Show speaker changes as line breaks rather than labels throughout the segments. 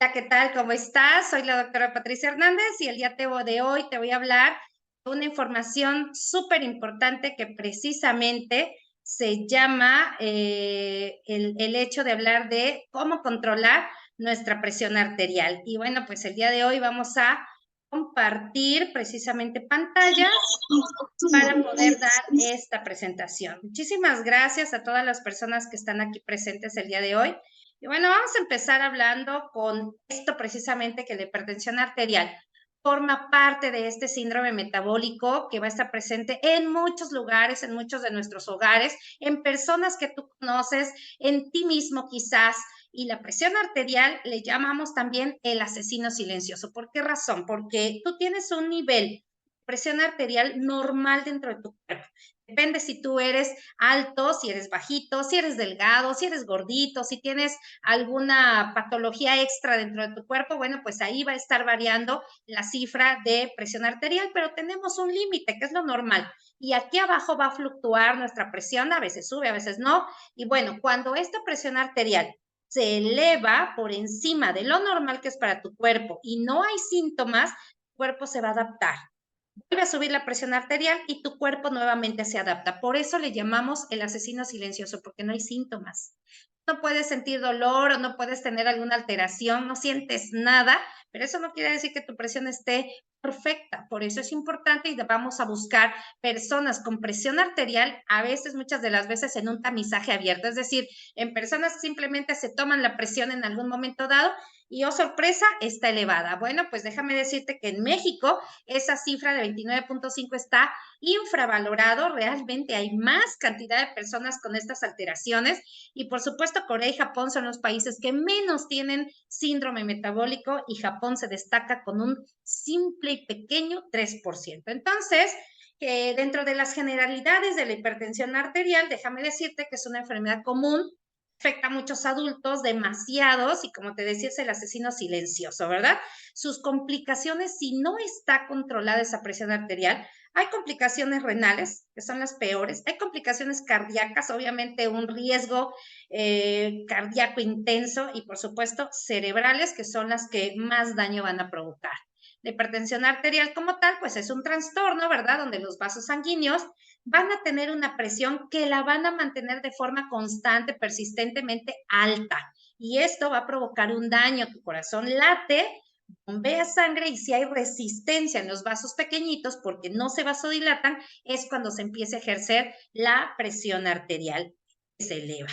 Hola, ¿qué tal? ¿Cómo estás? Soy la doctora Patricia Hernández y el día de hoy te voy a hablar de una información súper importante que precisamente se llama el hecho de hablar de cómo controlar nuestra presión arterial. Y bueno, pues el día de hoy vamos a compartir precisamente pantalla para poder dar esta presentación. Muchísimas gracias a todas las personas que están aquí presentes el día de hoy. Y bueno, vamos a empezar hablando con esto precisamente que la hipertensión arterial forma parte de este síndrome metabólico que va a estar presente en muchos lugares, en muchos de nuestros hogares, en personas que tú conoces, en ti mismo quizás. Y la presión arterial le llamamos también el asesino silencioso. ¿Por qué razón? Porque tú tienes un nivel presión arterial normal dentro de tu cuerpo. Depende si tú eres alto, si eres bajito, si eres delgado, si eres gordito, si tienes alguna patología extra dentro de tu cuerpo, bueno, pues ahí va a estar variando la cifra de presión arterial, pero tenemos un límite, que es lo normal. Y aquí abajo va a fluctuar nuestra presión, a veces sube, a veces no. Y bueno, cuando esta presión arterial se eleva por encima de lo normal que es para tu cuerpo y no hay síntomas, tu cuerpo se va a adaptar, vuelve a subir la presión arterial y tu cuerpo nuevamente se adapta. Por eso le llamamos el asesino silencioso, porque no hay síntomas. No puedes sentir dolor o no puedes tener alguna alteración, no sientes nada, pero eso no quiere decir que tu presión esté perfecta. Por eso es importante y vamos a buscar personas con presión arterial, a veces, muchas de las veces en un tamizaje abierto, es decir, en personas que simplemente se toman la presión en algún momento dado y, oh sorpresa, está elevada. Bueno, pues déjame decirte que en México esa cifra de 29.5 está infravalorado, realmente hay más cantidad de personas con estas alteraciones y por supuesto Corea y Japón son los países que menos tienen síndrome metabólico y Japón se destaca con un simple y pequeño 3%. Entonces, dentro de las generalidades de la hipertensión arterial, déjame decirte que es una enfermedad común, afecta a muchos adultos, demasiados, y como te decía, es el asesino silencioso, ¿verdad? Sus complicaciones, si no está controlada esa presión arterial, hay complicaciones renales, que son las peores, hay complicaciones cardíacas, obviamente un riesgo cardíaco intenso y por supuesto cerebrales, que son las que más daño van a provocar. La hipertensión arterial como tal, pues es un trastorno, ¿verdad? Donde los vasos sanguíneos van a tener una presión que la van a mantener de forma constante, persistentemente alta. Y esto va a provocar un daño, tu corazón late, bombea sangre y si hay resistencia en los vasos pequeñitos porque no se vasodilatan, es cuando se empieza a ejercer la presión arterial que se eleva.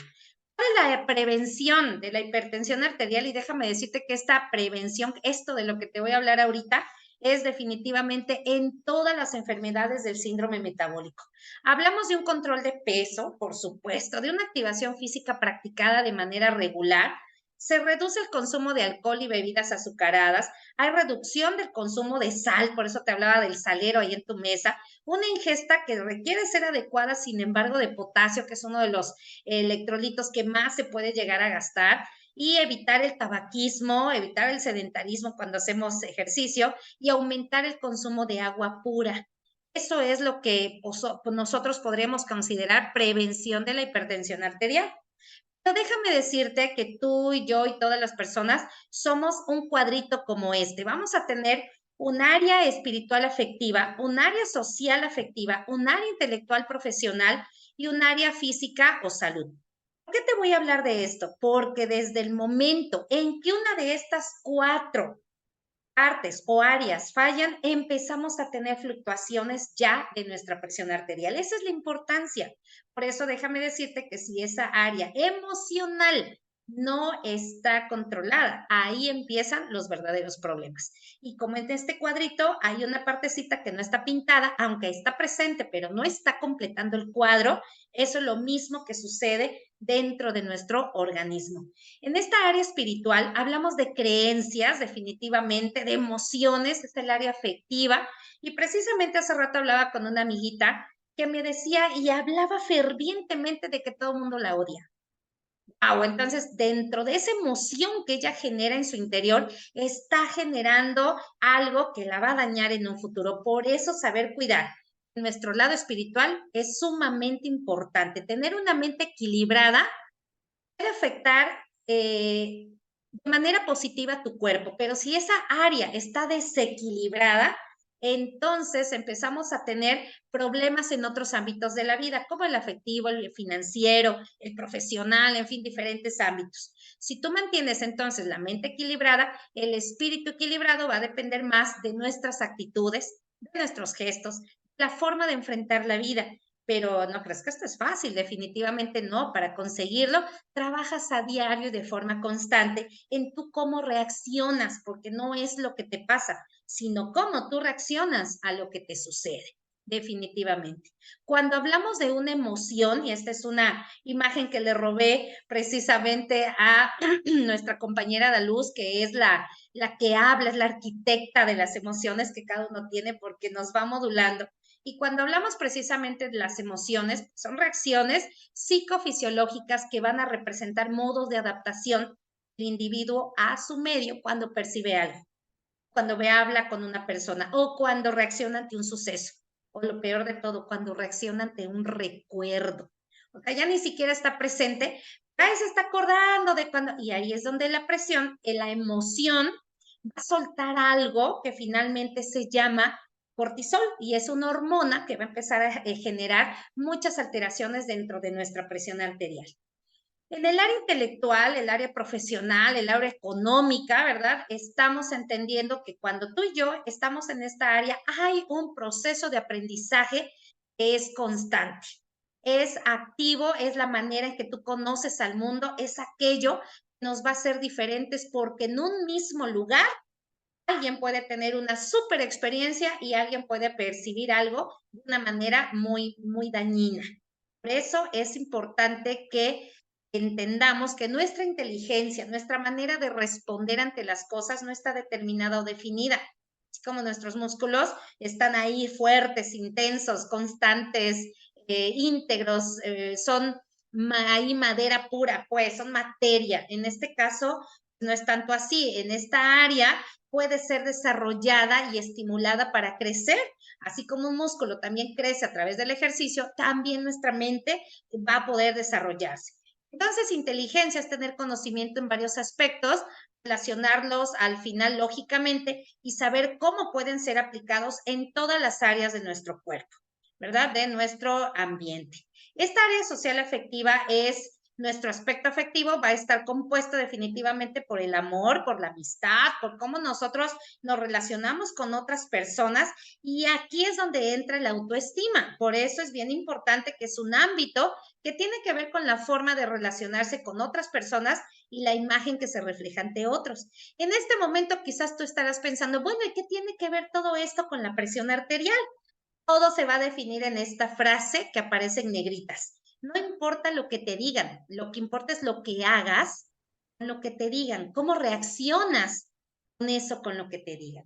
¿Cuál es la prevención de la hipertensión arterial? Y déjame decirte que esta prevención, esto de lo que te voy a hablar ahorita, es definitivamente en todas las enfermedades del síndrome metabólico. Hablamos de un control de peso, por supuesto, de una activación física practicada de manera regular. Se reduce el consumo de alcohol y bebidas azucaradas. Hay reducción del consumo de sal, por eso te hablaba del salero ahí en tu mesa. Una ingesta que requiere ser adecuada, sin embargo, de potasio, que es uno de los electrolitos que más se puede llegar a gastar, y evitar el tabaquismo, evitar el sedentarismo cuando hacemos ejercicio y aumentar el consumo de agua pura. Eso es lo que nosotros podríamos considerar prevención de la hipertensión arterial. Pero déjame decirte que tú y yo y todas las personas somos un cuadrito como este. Vamos a tener un área espiritual afectiva, un área social afectiva, un área intelectual profesional y un área física o salud. ¿Por qué te voy a hablar de esto? Porque desde el momento en que una de estas cuatro partes o áreas fallan, empezamos a tener fluctuaciones ya de nuestra presión arterial. Esa es la importancia. Por eso déjame decirte que si esa área emocional no está controlada, ahí empiezan los verdaderos problemas. Y como en este cuadrito hay una partecita que no está pintada, aunque está presente, pero no está completando el cuadro, eso es lo mismo que sucede dentro de nuestro organismo. En esta área espiritual hablamos de creencias, definitivamente, de emociones, es el área afectiva. Y precisamente hace rato hablaba con una amiguita que me decía y hablaba fervientemente de que todo el mundo la odia. O entonces dentro de esa emoción que ella genera en su interior, está generando algo que la va a dañar en un futuro. Por eso saber cuidar nuestro lado espiritual es sumamente importante. Tener una mente equilibrada puede afectar de manera positiva a tu cuerpo, pero si esa área está desequilibrada, entonces empezamos a tener problemas en otros ámbitos de la vida, como el afectivo, el financiero, el profesional, en fin, diferentes ámbitos. Si tú mantienes entonces la mente equilibrada, el espíritu equilibrado va a depender más de nuestras actitudes, de nuestros gestos, la forma de enfrentar la vida. Pero no crees que esto es fácil, definitivamente no. Para conseguirlo, trabajas a diario y de forma constante en tú cómo reaccionas, porque no es lo que te pasa, sino cómo tú reaccionas a lo que te sucede. Definitivamente. Cuando hablamos de una emoción, y esta es una imagen que le robé precisamente a nuestra compañera Daluz, que es la que habla, es la arquitecta de las emociones que cada uno tiene porque nos va modulando. Y cuando hablamos precisamente de las emociones, son reacciones psicofisiológicas que van a representar modos de adaptación del individuo a su medio cuando percibe algo, cuando ve, habla con una persona o cuando reacciona ante un suceso. O lo peor de todo, cuando reacciona ante un recuerdo. O sea, ya ni siquiera está presente, ahí se está acordando de cuando, y ahí es donde la presión, la emoción, va a soltar algo que finalmente se llama cortisol y es una hormona que va a empezar a generar muchas alteraciones dentro de nuestra presión arterial. En el área intelectual, el área profesional, el área económica, ¿verdad? Estamos entendiendo que cuando tú y yo estamos en esta área, hay un proceso de aprendizaje que es constante, es activo, es la manera en que tú conoces al mundo, es aquello que nos va a hacer diferentes porque en un mismo lugar alguien puede tener una súper experiencia y alguien puede percibir algo de una manera muy, muy dañina. Por eso es importante que entendamos que nuestra inteligencia, nuestra manera de responder ante las cosas no está determinada o definida. Así como nuestros músculos están ahí fuertes, intensos, constantes, íntegros, son ahí madera pura, pues son materia. En este caso, no es tanto así. En esta área puede ser desarrollada y estimulada para crecer, así como un músculo también crece a través del ejercicio, también nuestra mente va a poder desarrollarse. Entonces, inteligencia es tener conocimiento en varios aspectos, relacionarlos al final lógicamente y saber cómo pueden ser aplicados en todas las áreas de nuestro cuerpo, ¿verdad? De nuestro ambiente. Esta área social afectiva es nuestro aspecto afectivo, va a estar compuesto definitivamente por el amor, por la amistad, por cómo nosotros nos relacionamos con otras personas y aquí es donde entra la autoestima. Por eso es bien importante que es un ámbito que tiene que ver con la forma de relacionarse con otras personas y la imagen que se refleja ante otros. En este momento quizás tú estarás pensando, bueno, ¿y qué tiene que ver todo esto con la presión arterial? Todo se va a definir en esta frase que aparece en negritas. No importa lo que te digan, lo que importa es lo que hagas con lo que te digan, cómo reaccionas con eso, con lo que te digan.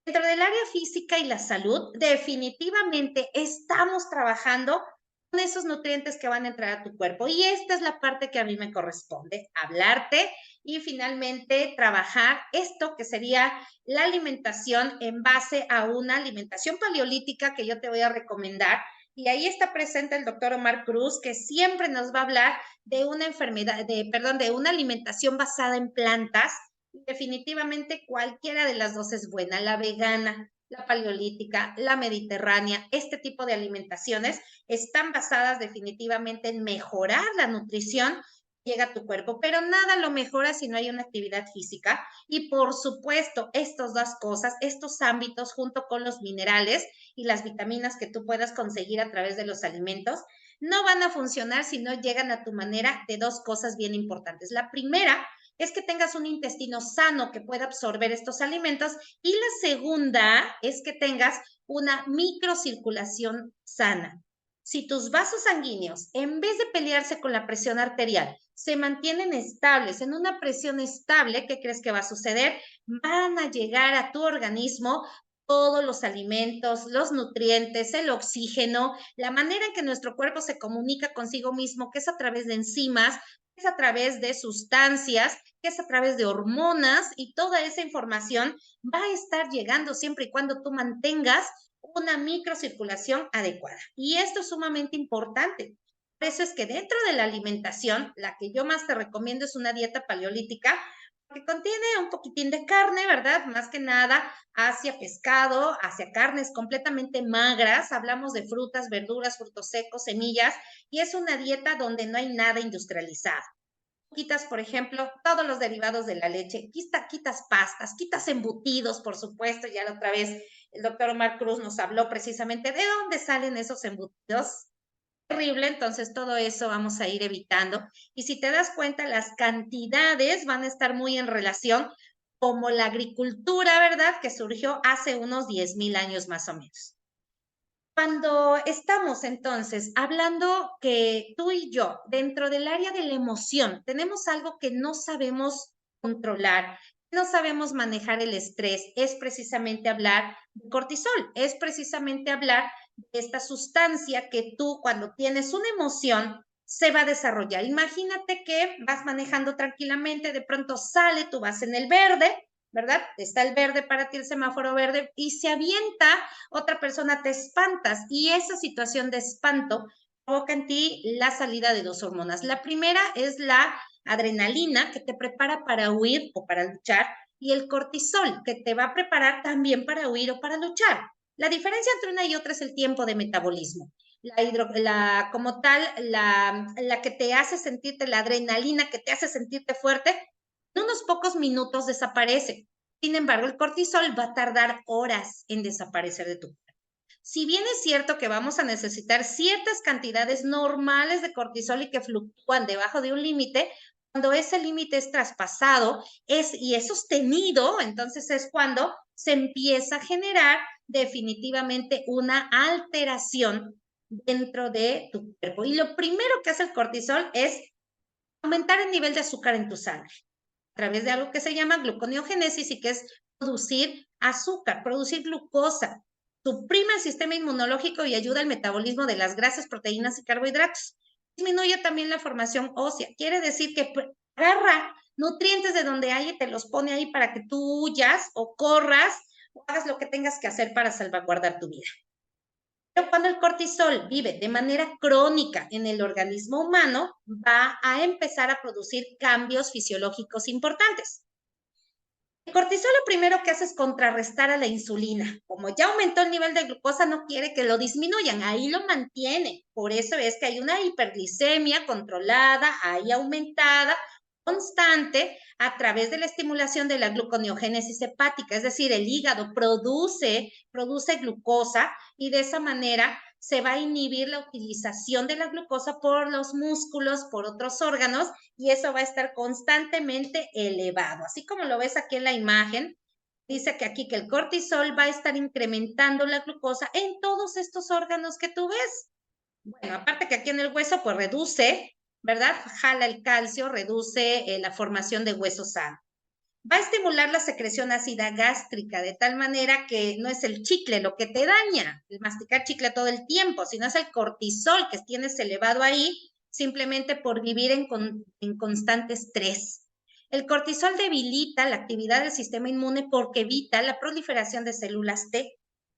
Dentro del área física y la salud, definitivamente estamos trabajando con esos nutrientes que van a entrar a tu cuerpo. Y esta es la parte que a mí me corresponde, hablarte y finalmente trabajar esto que sería la alimentación en base a una alimentación paleolítica que yo te voy a recomendar. Y ahí está presente el doctor Omar Cruz, que siempre nos va a hablar de una enfermedad, de una alimentación basada en plantas. Definitivamente cualquiera de las dos es buena, la vegana, la paleolítica, la mediterránea, este tipo de alimentaciones están basadas definitivamente en mejorar la nutrición que llega a tu cuerpo, pero nada lo mejora si no hay una actividad física. Y por supuesto, estas dos cosas, estos ámbitos junto con los minerales y las vitaminas que tú puedas conseguir a través de los alimentos, no van a funcionar si no llegan a tu manera de dos cosas bien importantes. La primera es que tengas un intestino sano que pueda absorber estos alimentos y la segunda es que tengas una microcirculación sana. Si tus vasos sanguíneos, en vez de pelearse con la presión arterial, se mantienen estables, en una presión estable, ¿qué crees que va a suceder? Van a llegar a tu organismo todos los alimentos, los nutrientes, el oxígeno, la manera en que nuestro cuerpo se comunica consigo mismo, que es a través de enzimas, que es a través de sustancias, que es a través de hormonas y toda esa información va a estar llegando siempre y cuando tú mantengas una microcirculación adecuada. Y esto es sumamente importante. Por eso es que dentro de la alimentación, la que yo más te recomiendo es una dieta paleolítica, que contiene un poquitín de carne, ¿verdad? Más que nada hacia pescado, hacia carnes completamente magras. Hablamos de frutas, verduras, frutos secos, semillas, y es una dieta donde no hay nada industrializado. Quitas, por ejemplo, todos los derivados de la leche, quitas pastas, quitas embutidos, por supuesto. Ya la otra vez el doctor Omar Cruz nos habló precisamente de dónde salen esos embutidos. Terrible, entonces todo eso vamos a ir evitando. Y si te das cuenta, las cantidades van a estar muy en relación como la agricultura, ¿verdad? Que surgió hace unos 10,000 años más o menos. Cuando estamos entonces hablando que tú y yo, dentro del área de la emoción, tenemos algo que no sabemos controlar, no sabemos manejar el estrés, es precisamente hablar de cortisol, es precisamente hablar de esta sustancia que tú cuando tienes una emoción se va a desarrollar. Imagínate que vas manejando tranquilamente, de pronto sale, tú vas en el verde, ¿verdad? Está el verde para ti, el semáforo verde, y se avienta otra persona, te espantas y esa situación de espanto provoca en ti la salida de dos hormonas. La primera es la adrenalina, que te prepara para huir o para luchar, y el cortisol, que te va a preparar también para huir o para luchar. La diferencia entre una y otra es el tiempo de metabolismo. Como tal, la que te hace sentirte, la adrenalina que te hace sentirte fuerte, en unos pocos minutos desaparece. Sin embargo, el cortisol va a tardar horas en desaparecer de tu cuerpo. Si bien es cierto que vamos a necesitar ciertas cantidades normales de cortisol y que fluctúan debajo de un límite, cuando ese límite es traspasado y es sostenido, entonces es cuando se empieza a generar definitivamente una alteración dentro de tu cuerpo. Y lo primero que hace el cortisol es aumentar el nivel de azúcar en tu sangre a través de algo que se llama gluconeogénesis y que es producir azúcar, producir glucosa. Suprime el sistema inmunológico y ayuda al metabolismo de las grasas, proteínas y carbohidratos. Disminuye también la formación ósea. Quiere decir que agarra nutrientes de donde hay y te los pone ahí para que tú huyas o corras o hagas lo que tengas que hacer para salvaguardar tu vida. Pero cuando el cortisol vive de manera crónica en el organismo humano, va a empezar a producir cambios fisiológicos importantes. El cortisol lo primero que hace es contrarrestar a la insulina. Como ya aumentó el nivel de glucosa, no quiere que lo disminuyan, ahí lo mantiene. Por eso es que hay una hiperglicemia controlada, ahí aumentada, constante, a través de la estimulación de la gluconeogénesis hepática, es decir, el hígado produce glucosa y de esa manera se va a inhibir la utilización de la glucosa por los músculos, por otros órganos, y eso va a estar constantemente elevado. Así como lo ves aquí en la imagen, dice que aquí que el cortisol va a estar incrementando la glucosa en todos estos órganos que tú ves. Bueno, aparte que aquí en el hueso, pues reduce, ¿verdad? Jala el calcio, reduce la formación de hueso sano. Va a estimular la secreción ácida gástrica, de tal manera que no es el chicle lo que te daña, el masticar chicle todo el tiempo, sino es el cortisol que tienes elevado ahí, simplemente por vivir en constante estrés. El cortisol debilita la actividad del sistema inmune porque evita la proliferación de células T.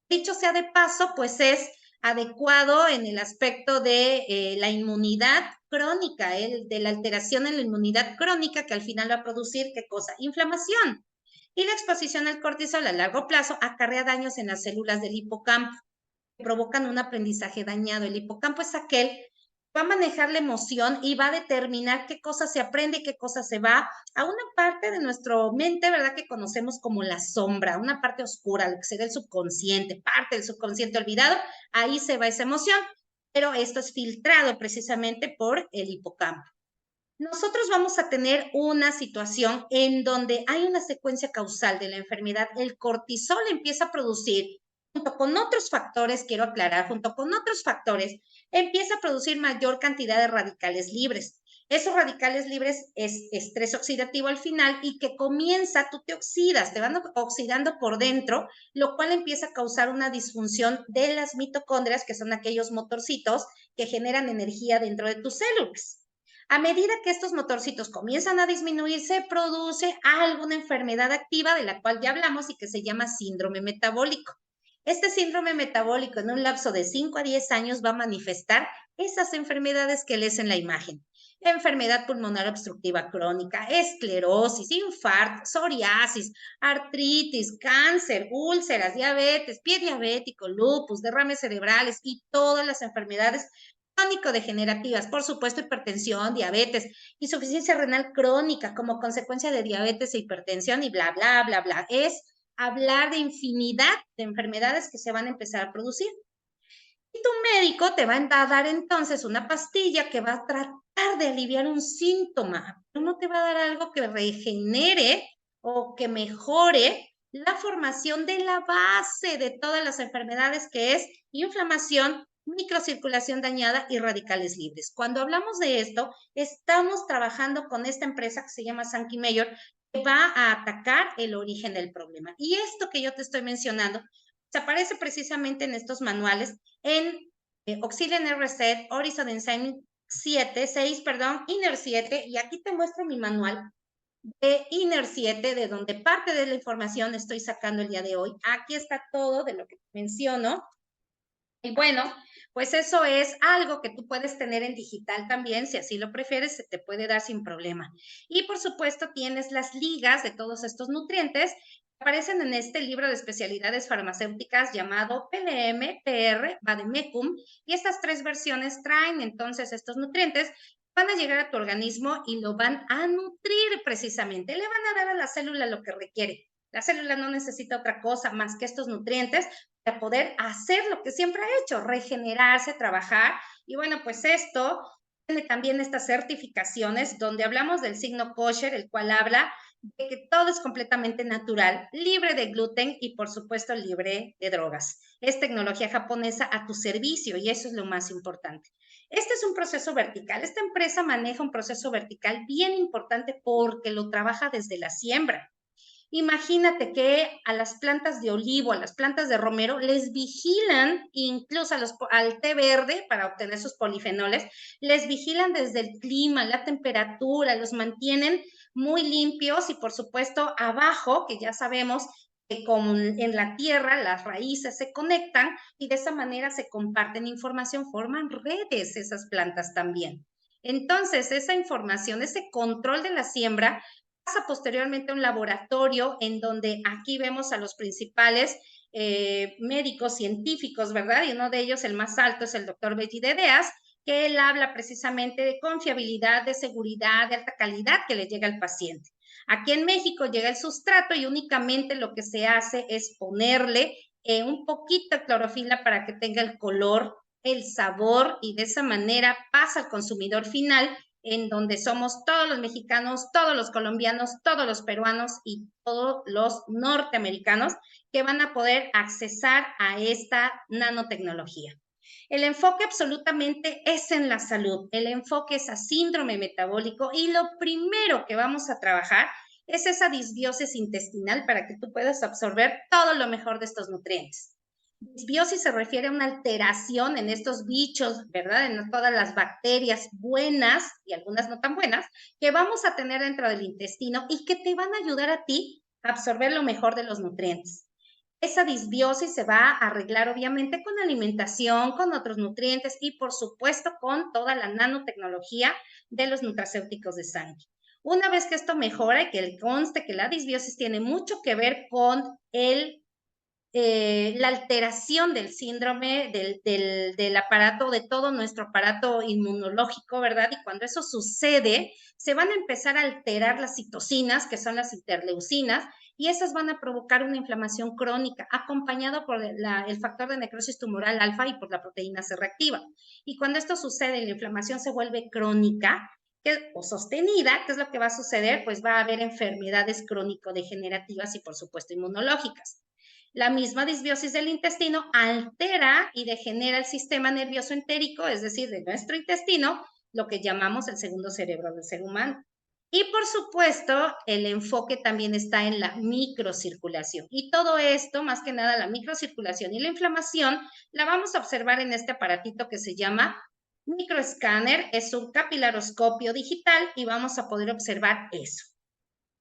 Dicho sea de paso, pues es adecuado en el aspecto de la inmunidad crónica, de la alteración en la inmunidad crónica que al final va a producir, ¿qué cosa? Inflamación. Y la exposición al cortisol a largo plazo acarrea daños en las células del hipocampo, que provocan un aprendizaje dañado. El hipocampo es aquel va a manejar la emoción y va a determinar qué cosa se aprende y qué cosa se va a una parte de nuestra mente, ¿verdad? Que conocemos como la sombra, una parte oscura, lo que sería el subconsciente, parte del subconsciente olvidado, ahí se va esa emoción, pero esto es filtrado precisamente por el hipocampo. Nosotros vamos a tener una situación en donde hay una secuencia causal de la enfermedad. El cortisol empieza a producir, junto con otros factores, quiero aclarar, junto con otros factores, empieza a producir mayor cantidad de radicales libres. Esos radicales libres es estrés oxidativo al final y que comienza, tú te oxidas, te van oxidando por dentro, lo cual empieza a causar una disfunción de las mitocondrias, que son aquellos motorcitos que generan energía dentro de tus células. A medida que estos motorcitos comienzan a disminuir, se produce alguna enfermedad activa de la cual ya hablamos y que se llama síndrome metabólico. Este síndrome metabólico en un lapso de 5 a 10 años va a manifestar esas enfermedades que lees en la imagen. enfermedad pulmonar obstructiva crónica, esclerosis, infarto, psoriasis, artritis, cáncer, úlceras, diabetes, pie diabético, lupus, derrames cerebrales y todas las enfermedades crónico-degenerativas, por supuesto, hipertensión, diabetes, insuficiencia renal crónica como consecuencia de diabetes e hipertensión y bla, bla, bla, bla. Es hablar de infinidad de enfermedades que se van a empezar a producir. Y tu médico te va a dar entonces una pastilla que va a tratar de aliviar un síntoma, pero no te va a dar algo que regenere o que mejore la formación de la base de todas las enfermedades, que es inflamación, microcirculación dañada y radicales libres. Cuando hablamos de esto, estamos trabajando con esta empresa que se llama Sankey Mayor, que va a atacar el origen del problema. Y esto que yo te estoy mencionando se aparece precisamente en estos manuales en Auxilian Reset, Horizon Enzyme 7, 6, perdón, Inner 7, y aquí te muestro mi manual de Inner 7, de donde parte de la información estoy sacando el día de hoy. Aquí está todo de lo que menciono. Y bueno, pues eso es algo que tú puedes tener en digital también, si así lo prefieres, se te puede dar sin problema. Y por supuesto tienes las ligas de todos estos nutrientes aparecen en este libro de especialidades farmacéuticas llamado PLM, PR, Vademecum, y estas tres versiones traen entonces estos nutrientes, van a llegar a tu organismo y lo van a nutrir precisamente, le van a dar a la célula lo que requiere. La célula no necesita otra cosa más que estos nutrientes para poder hacer lo que siempre ha hecho, regenerarse, trabajar. Y bueno, pues esto tiene también estas certificaciones donde hablamos del signo kosher, el cual habla de que todo es completamente natural, libre de gluten y por supuesto libre de drogas. Es tecnología japonesa a tu servicio y eso es lo más importante. Este es un proceso vertical. Esta empresa maneja un proceso vertical bien importante porque lo trabaja desde la siembra. Imagínate que a las plantas de olivo, a las plantas de romero, les vigilan, incluso al té verde para obtener sus polifenoles, les vigilan desde el clima, la temperatura, los mantienen muy limpios y por supuesto abajo, que ya sabemos que en la tierra las raíces se conectan y de esa manera se comparten información, forman redes esas plantas también. Entonces, esa información, ese control de la siembra pasa posteriormente a un laboratorio en donde aquí vemos a los principales médicos científicos, ¿verdad? Y uno de ellos, el más alto, es el doctor Betty Dedeas, que él habla precisamente de confiabilidad, de seguridad, de alta calidad que le llega al paciente. Aquí en México llega el sustrato y únicamente lo que se hace es ponerle un poquito de clorofila para que tenga el color, el sabor y de esa manera pasa al consumidor final en donde somos todos los mexicanos, todos los colombianos, todos los peruanos y todos los norteamericanos que van a poder accesar a esta nanotecnología. El enfoque absolutamente es en la salud, el enfoque es a síndrome metabólico y lo primero que vamos a trabajar es esa disbiosis intestinal para que tú puedas absorber todo lo mejor de estos nutrientes. Disbiosis se refiere a una alteración en estos bichos, ¿verdad? En todas las bacterias buenas y algunas no tan buenas que vamos a tener dentro del intestino y que te van a ayudar a ti a absorber lo mejor de los nutrientes. Esa disbiosis se va a arreglar obviamente con alimentación, con otros nutrientes y por supuesto con toda la nanotecnología de los nutracéuticos de sangre. Una vez que esto mejora y que conste que la disbiosis tiene mucho que ver con la alteración del síndrome del aparato, de todo nuestro aparato inmunológico, ¿verdad? Y cuando eso sucede, se van a empezar a alterar las citocinas, que son las interleucinas, y esas van a provocar una inflamación crónica, acompañado por el factor de necrosis tumoral alfa y por la proteína C reactiva. Y cuando esto sucede y la inflamación se vuelve crónica, o sostenida, ¿qué es lo que va a suceder? Pues va a haber enfermedades crónico-degenerativas y por supuesto inmunológicas. La misma disbiosis del intestino altera y degenera el sistema nervioso entérico, es decir, de nuestro intestino, lo que llamamos el segundo cerebro del ser humano. Y por supuesto, el enfoque también está en la microcirculación. Y todo esto, más que nada la microcirculación y la inflamación, la vamos a observar en este aparatito que se llama microescáner. Es un capilaroscopio digital y vamos a poder observar eso.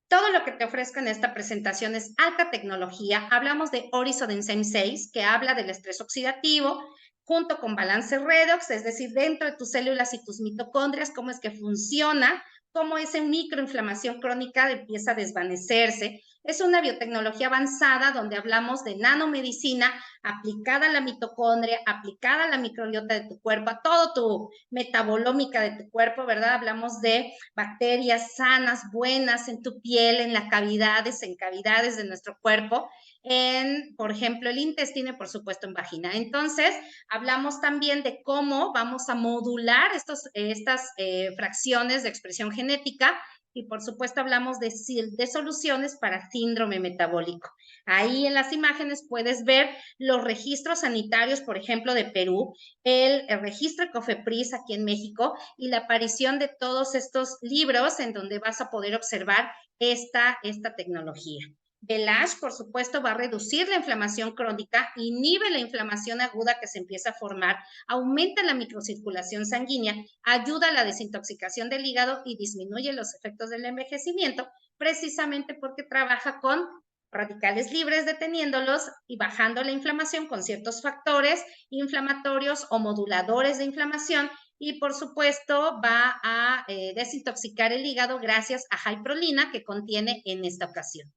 Todo lo que te ofrezco en esta presentación es alta tecnología. Hablamos de Horizon Enzyme 6, que habla del estrés oxidativo, junto con balance redox, es decir, dentro de tus células y tus mitocondrias, cómo es que funciona, cómo esa microinflamación crónica empieza a desvanecerse. Es una biotecnología avanzada donde hablamos de nanomedicina aplicada a la mitocondria, aplicada a la microbiota de tu cuerpo, a todo tu metabolómica de tu cuerpo, ¿verdad? Hablamos de bacterias sanas, buenas en tu piel, en las cavidades, en cavidades de nuestro cuerpo, en, por ejemplo, el intestino y, por supuesto, en vagina. Entonces, hablamos también de cómo vamos a modular estas fracciones de expresión genética y, por supuesto, hablamos de soluciones para síndrome metabólico. Ahí en las imágenes puedes ver los registros sanitarios, por ejemplo, de Perú, el registro de COFEPRIS aquí en México y la aparición de todos estos libros en donde vas a poder observar esta tecnología. Belash, por supuesto, va a reducir la inflamación crónica, inhibe la inflamación aguda que se empieza a formar, aumenta la microcirculación sanguínea, ayuda a la desintoxicación del hígado y disminuye los efectos del envejecimiento, precisamente porque trabaja con radicales libres deteniéndolos y bajando la inflamación con ciertos factores inflamatorios o moduladores de inflamación y por supuesto va a desintoxicar el hígado gracias a Hyprolina que contiene en esta ocasión.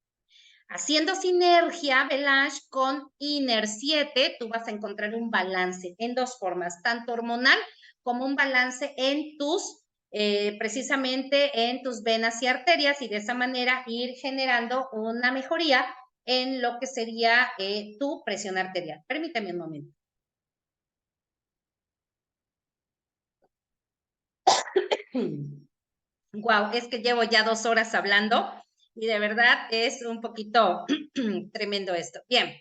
Haciendo sinergia, Belash, con INER7, tú vas a encontrar un balance en dos formas, tanto hormonal como un balance en precisamente en tus venas y arterias y de esa manera ir generando una mejoría en lo que sería tu presión arterial. Permíteme un momento. Wow, es que llevo ya 2 horas hablando y de verdad es un poquito tremendo esto. Bien.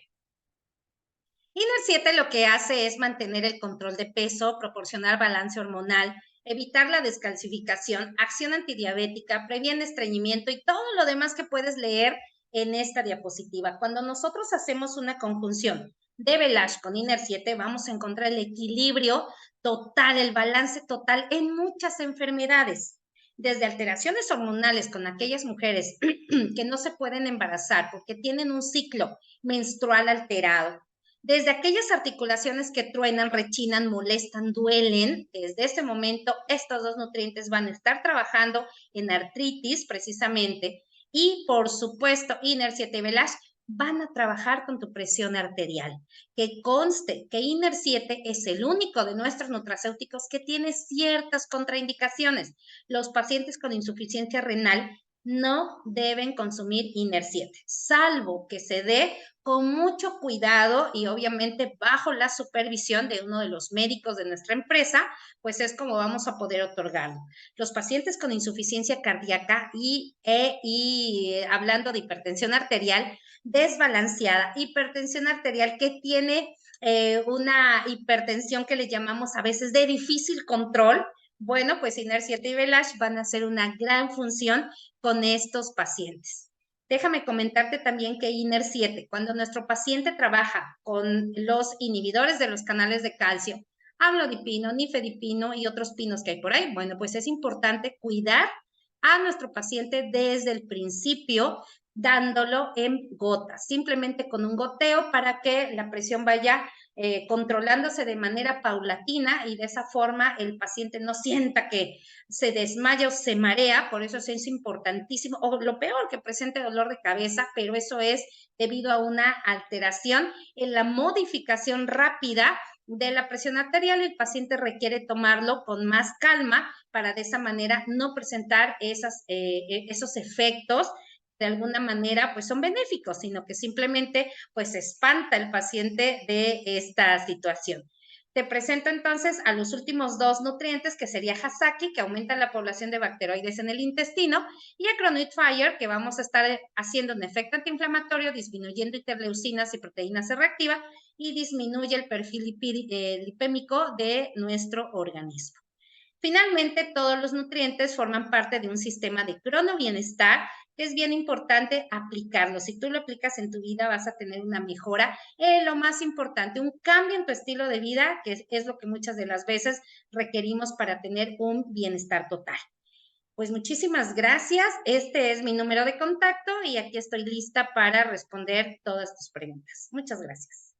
INER7 lo que hace es mantener el control de peso, proporcionar balance hormonal, evitar la descalcificación, acción antidiabética, previene estreñimiento y todo lo demás que puedes leer en esta diapositiva. Cuando nosotros hacemos una conjunción de Belash con INER7, vamos a encontrar el equilibrio total, el balance total en muchas enfermedades. Desde alteraciones hormonales con aquellas mujeres que no se pueden embarazar porque tienen un ciclo menstrual alterado, desde aquellas articulaciones que truenan, rechinan, molestan, duelen, desde ese momento estos dos nutrientes van a estar trabajando en artritis precisamente y por supuesto INER7 y Belash van a trabajar con tu presión arterial. Que conste que INER7 es el único de nuestros nutracéuticos que tiene ciertas contraindicaciones. Los pacientes con insuficiencia renal no deben consumir INER7, salvo que se dé con mucho cuidado y obviamente bajo la supervisión de uno de los médicos de nuestra empresa, pues es como vamos a poder otorgarlo. Los pacientes con insuficiencia cardíaca y hablando de hipertensión arterial desbalanceada, hipertensión arterial que tiene una hipertensión que le llamamos a veces de difícil control, bueno, pues INER7 y Belash van a hacer una gran función con estos pacientes. Déjame comentarte también que INER7, cuando nuestro paciente trabaja con los inhibidores de los canales de calcio, amlodipino, nifedipino y otros pinos que hay por ahí, bueno, pues es importante cuidar a nuestro paciente desde el principio, dándolo en gotas, simplemente con un goteo para que la presión vaya controlándose de manera paulatina y de esa forma el paciente no sienta que se desmaya o se marea, por eso es importantísimo, o lo peor, que presente dolor de cabeza, pero eso es debido a una alteración en la modificación rápida de la presión arterial, el paciente requiere tomarlo con más calma para de esa manera no presentar esos efectos de alguna manera pues son benéficos, sino que simplemente pues espanta el paciente de esta situación. Te presento entonces a los últimos dos nutrientes, que sería Hasaki, que aumenta la población de bacteroides en el intestino, y Acronuit Fire, que vamos a estar haciendo un efecto antiinflamatorio, disminuyendo interleucinas y proteínas C reactiva, y disminuye el perfil lipémico de nuestro organismo. Finalmente, todos los nutrientes forman parte de un sistema de cronobienestar que es bien importante aplicarlo. Si tú lo aplicas en tu vida, vas a tener una mejora. Lo más importante, un cambio en tu estilo de vida, que es lo que muchas de las veces requerimos para tener un bienestar total. Pues muchísimas gracias. Este es mi número de contacto y aquí estoy lista para responder todas tus preguntas. Muchas gracias.